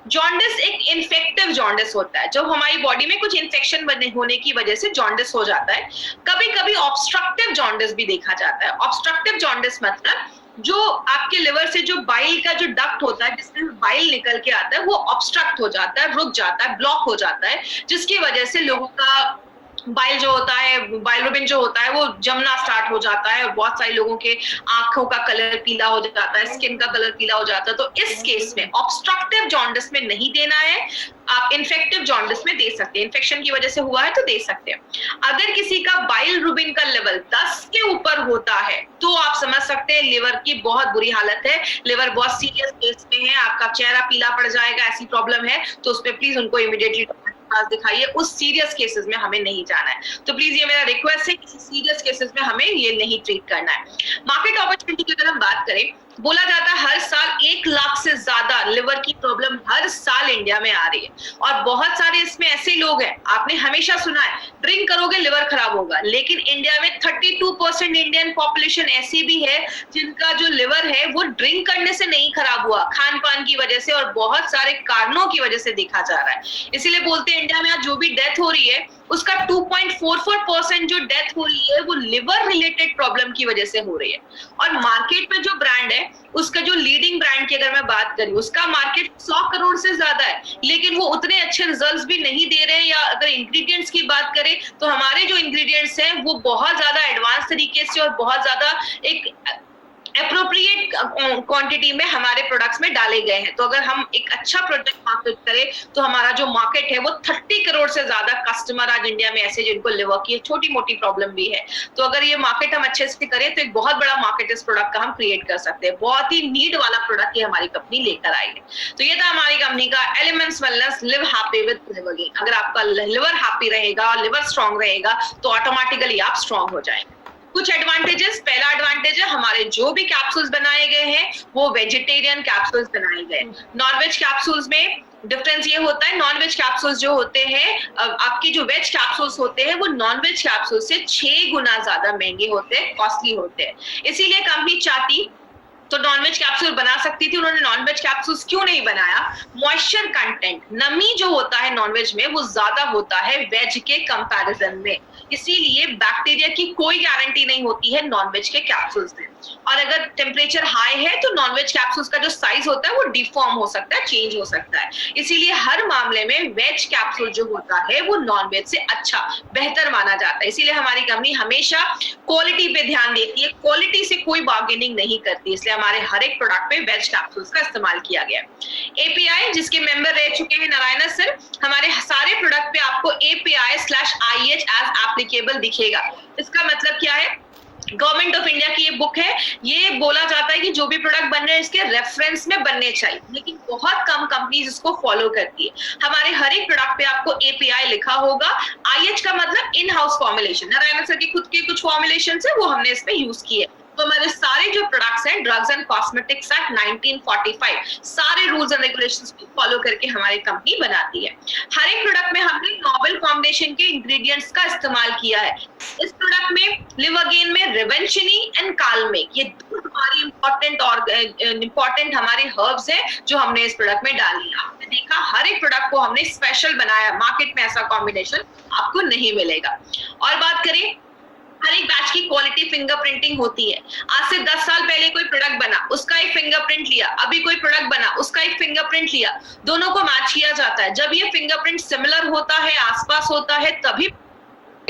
जॉन्डिस एक इन्फेक्टिव जॉन्डिस होता है, जब हमारी बॉडी में कुछ इन्फेक्शन होने की वजह से जॉन्डिस हो जाता है। कभी कभी ऑब्स्ट्रक्टिव जॉन्डिस भी देखा जाता है। ऑब्स्ट्रक्टिव जॉन्डिस मतलब जो आपके लिवर से जो बाइल का जो डक्ट होता है, जिसमें बाइल निकल के आता है, वो ऑब्स्ट्रक्ट हो जाता है, रुक जाता है, ब्लॉक हो जाता है, जिसकी वजह से लोगों का बाइल जो होता है, बाइलोबिन जो होता है, वो जमना स्टार्ट हो जाता है, और बहुत सारे लोगों के आंखों का कलर पीला हो जाता है, स्किन का कलर पीला हो जाता है। तो इस केस में ऑब्स्ट्रक्टिव जॉन्डिस में नहीं देना है, आप इन्फेक्टिव जॉन्डिस में दे सकते हैं। इन्फेक्शन की वजह से हुआ है तो दे सकते हैं। अगर किसी का बाइल रुबिन का लेवल 10 के ऊपर होता है तो आप समझ सकते हैं लिवर की बहुत बुरी हालत है, लिवर बहुत सीरियस केस में है, आपका चेहरा पीला पड़ जाएगा, ऐसी प्रॉब्लम है, तो उस पर प्लीज उनको इमीडिएटली पास दिखाइए। उस सीरियस केसेस में हमें नहीं जाना है। तो प्लीज ये मेरा रिक्वेस्ट है, किसी सीरियस केसेस में हमें ये नहीं ट्रीट करना है। मार्केट अपॉर्चुनिटी की अगर हम बात करें, बोला जाता है हर साल 1 लाख से ज्यादा लिवर की प्रॉब्लम हर साल इंडिया में आ रही है, और बहुत सारे इसमें ऐसे लोग हैं, आपने हमेशा सुना है ड्रिंक करोगे लिवर खराब होगा, लेकिन इंडिया में 32% इंडियन पॉपुलेशन ऐसी भी है जिनका जो लिवर है वो ड्रिंक करने से नहीं खराब हुआ, खान पान की वजह से और बहुत सारे कारणों की वजह से देखा जा रहा है। इसीलिए बोलते हैं इंडिया में आज जो भी डेथ हो रही है उसका 2.44% जो डेथ हो रही है वो लिवर रिलेटेड प्रॉब्लम की वजह से हो रही है। और मार्केट में जो ब्रांड है, उसका जो लीडिंग ब्रांड की अगर मैं बात करूं, उसका मार्केट 100 करोड़ से ज्यादा है, लेकिन वो उतने अच्छे रिजल्ट्स भी नहीं दे रहे हैं। या अगर इंग्रेडिएंट्स की बात करें तो हमारे जो इंग्रेडिएंट्स हैं वो बहुत ज्यादा एडवांस तरीके से और बहुत ज्यादा एक एप्रोप्रिएट क्वांटिटी में हमारे प्रोडक्ट्स में डाले गए हैं। तो अगर हम एक अच्छा प्रोडक्ट मार्केट करें तो हमारा जो मार्केट है वो 30 करोड़ से ज्यादा कस्टमर आज इंडिया में ऐसे जिनको लिवर की छोटी मोटी प्रॉब्लम भी है। तो अगर ये मार्केट हम अच्छे से करें तो एक बहुत बड़ा मार्केट इस प्रोडक्ट का हम क्रिएट कर सकते हैं। बहुत ही नीड वाला प्रोडक्ट ये हमारी कंपनी लेकर आई है। तो ये था हमारी कंपनी का elements wellness live happy with liver gain. अगर आपका लिवर हैप्पी रहेगा, लिवर स्ट्रांग रहेगा, तो ऑटोमेटिकली आप स्ट्रांग हो जाएंगे। कुछ एडवांटेजेस, पहला एडवांटेज है हमारे जो भी कैप्सूल्स बनाए गए हैं वो वेजिटेरियन कैप्सूल्स बनाए गए। नॉनवेज कैप्सूल्स में डिफरेंस ये होता है, नॉनवेज कैप्सूल्स जो होते हैं, आपकी जो वेज कैप्सूल्स होते हैं वो नॉनवेज कैप्सूल से 6 गुना ज्यादा महंगे होते हैं, कॉस्टली होते हैं। इसीलिए कंपनी चाहती तो नॉनवेज कैप्सूल बना सकती थी, उन्होंने नॉनवेज कैप्सूल्स क्यों नहीं बनाया? मॉइस्चर कंटेंट, नमी जो होता है नॉनवेज में वो ज्यादा होता है वेज के कंपैरिजन में, इसीलिए बैक्टीरिया की कोई गारंटी नहीं होती है नॉनवेज के कैप्सूल्स में। और अगर टेम्परेचर हाई है तो नॉनवेज कैप्सूल्स का जो साइज होता है वो डिफॉर्म हो सकता है, चेंज हो सकता है। इसीलिए हर मामले में वेज कैप्सूल जो होता है वो नॉनवेज से अच्छा, बेहतर माना जाता है। इसीलिए हमारी कंपनी हमेशा क्वालिटी पे ध्यान देती है, क्वालिटी से कोई बार्गेनिंग नहीं करती, इसलिए हमारे हर एक प्रोडक्ट पे वेज कैप्सूल्स का इस्तेमाल किया गया। एपीआई जिसके मेंबर रह चुके हैं नारायण सर, हमारे सारे प्रोडक्ट पे आपको API/IH एज एप्लीकेबल दिखेगा। इसका मतलब क्या है? गवर्नमेंट ऑफ इंडिया की ये बुक है, ये बोला जाता है कि जो भी प्रोडक्ट बन रहे हैं इसके रेफरेंस में बनने चाहिए, लेकिन बहुत कम कंपनीज इसको फॉलो करती है। हमारे हर एक प्रोडक्ट पे आपको API लिखा होगा, IH का मतलब in house formulation, Narayan sir के खुद के कुछ फॉर्मुलेशन है वो हमने इसमें यूज किए। तो हमारे सारे जो प्रोडक्ट्स हैं ड्रग्स एंड कॉस्मेटिक्स एक्ट 1945 सारे रूल्स एंड रेगुलेशंस को फॉलो करके हमारी कंपनी बनाती है। हर एक प्रोडक्ट में हमने नोवेल कॉम्बिनेशन के इंग्रेडिएंट्स का इस्तेमाल किया है। इस प्रोडक्ट में लिव अगेन में रिवेंशनी एंड काल्मेक, ये दो हमारी इंपॉर्टेंट हमारे हर्ब्स है जो हमने इस प्रोडक्ट में डाली। आपने देखा हर एक प्रोडक्ट को हमने स्पेशल बनाया, मार्केट में ऐसा कॉम्बिनेशन आपको नहीं मिलेगा। और बात करें, हर एक बैच की क्वालिटी फिंगरप्रिंटिंग होती है। आज से 10 साल पहले कोई प्रोडक्ट बना, उसका एक फिंगरप्रिंट लिया, अभी कोई प्रोडक्ट बना, उसका एक फिंगरप्रिंट लिया, दोनों को मैच किया जाता है। जब ये फिंगरप्रिंट सिमिलर होता है, आसपास होता है, तभी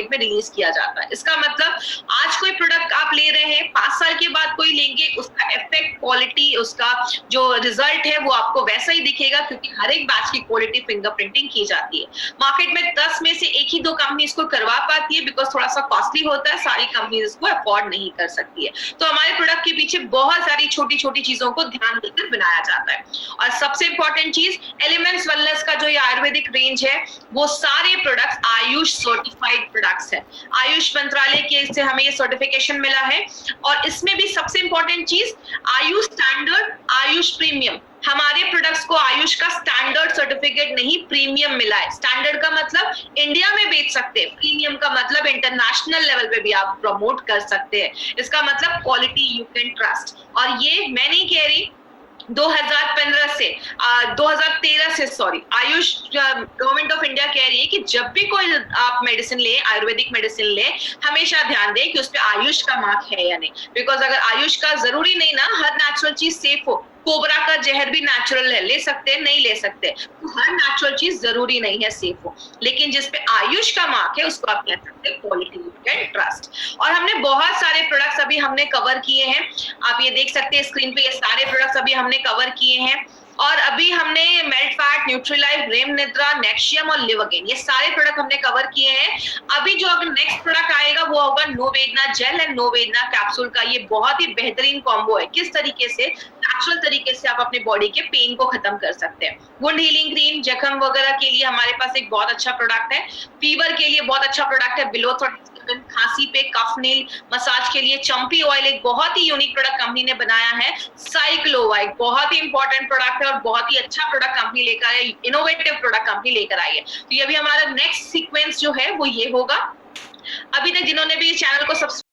में रिलीज किया जाता है। इसका मतलब आज कोई प्रोडक्ट आप ले रहे हैं, 5 साल के बाद कोई लेंगे, उसका इफेक्ट, क्वालिटी, उसका जो रिजल्ट है वो आपको वैसा ही दिखेगा, क्योंकि हर एक बैच की क्वालिटी फिंगरप्रिंटिंग की जाती है। मार्केट में 10 में से 1 ही 2 कंपनी इसको करवा पाती है, बिकॉज थोड़ा सा कॉस्टली होता है, सारी कंपनी इसको अफोर्ड नहीं कर सकती है। तो हमारे प्रोडक्ट के पीछे बहुत सारी छोटी छोटी चीजों को ध्यान देकर बनाया जाता है। और सबसे इंपॉर्टेंट चीज, एलिमेंट्स वेलनेस का जो ये आयुर्वेदिक रेंज है वो सारे प्रोडक्ट्स आयुष सर्टिफाइड प्रोडक्ट्स है। आयुष मंत्रालय के से हमें ये सर्टिफिकेशन मिला है। और इसमें भी सबसे इंपॉर्टेंट चीज, आयुष स्टैंडर्ड, आयुष प्रीमियम, हमारे प्रोडक्ट्स को आयुष का स्टैंडर्ड सर्टिफिकेट नहीं प्रीमियम मिला है। स्टैंडर्ड का मतलब इंडिया में बेच सकते हैं, प्रीमियम का मतलब इंटरनेशनल लेवल पे भी आप प्रमोट कर सकते हैं। इसका मतलब क्वालिटी यू कैन ट्रस्ट। और ये मैं नहीं कह रही, 2013 से sorry, Ayush government of India कह रही है कि जब भी कोई आप मेडिसिन ले, आयुर्वेदिक मेडिसिन ले, हमेशा ध्यान दें कि उस पे आयुष का मार्क है या नहीं। बिकॉज अगर आयुष का, जरूरी नहीं ना हर नेचुरल चीज सेफ हो, कोबरा का जहर भी नेचुरल है, ले सकते हैं, नहीं ले सकते, तो हर नेचुरल चीज जरूरी नहीं है सेफ हो, लेकिन जिस पे आयुष का मार्क है उसको आप कह सकते हैं क्वालिटी यू कैन ट्रस्ट। और हमने बहुत सारे प्रोडक्ट्स अभी हमने कवर किए हैं, आप ये देख सकते हैं स्क्रीन पे, ये सारे प्रोडक्ट्स अभी हमने कवर किए हैं। और अभी हमने मेल्ट फैट, न्यूट्रीलाइफ, रेम निद्रा, नेक्शियम और लिव अगेन, ये सारे प्रोडक्ट हमने कवर किए हैं। अभी जो अगर नेक्स्ट प्रोडक्ट आएगा वो होगा नोवेदना जेल एंड नोवेदना कैप्सूल का। ये बहुत ही बेहतरीन कॉम्बो है, किस तरीके से नेचुरल तरीके से आप अपने बॉडी के पेन को खत्म कर सकते हैं। वुंड हीलिंग क्रीम, जख्म वगैरह के लिए हमारे पास एक बहुत अच्छा प्रोडक्ट है। फीवर के लिए बहुत अच्छा प्रोडक्ट है बिलोथोड, खांसी पे कफ नील, मसाज के लिए चंपी ऑयल, एक बहुत ही यूनिक प्रोडक्ट कंपनी ने बनाया है। साइक्लोवा एक बहुत ही इंपॉर्टेंट प्रोडक्ट है और बहुत ही अच्छा प्रोडक्ट कंपनी लेकर आई, इनोवेटिव प्रोडक्ट कंपनी लेकर आई है। तो ये भी हमारा नेक्स्ट सीक्वेंस जो है वो ये होगा। अभी तक जिन्होंने भी चैनल को सब्सक्राइब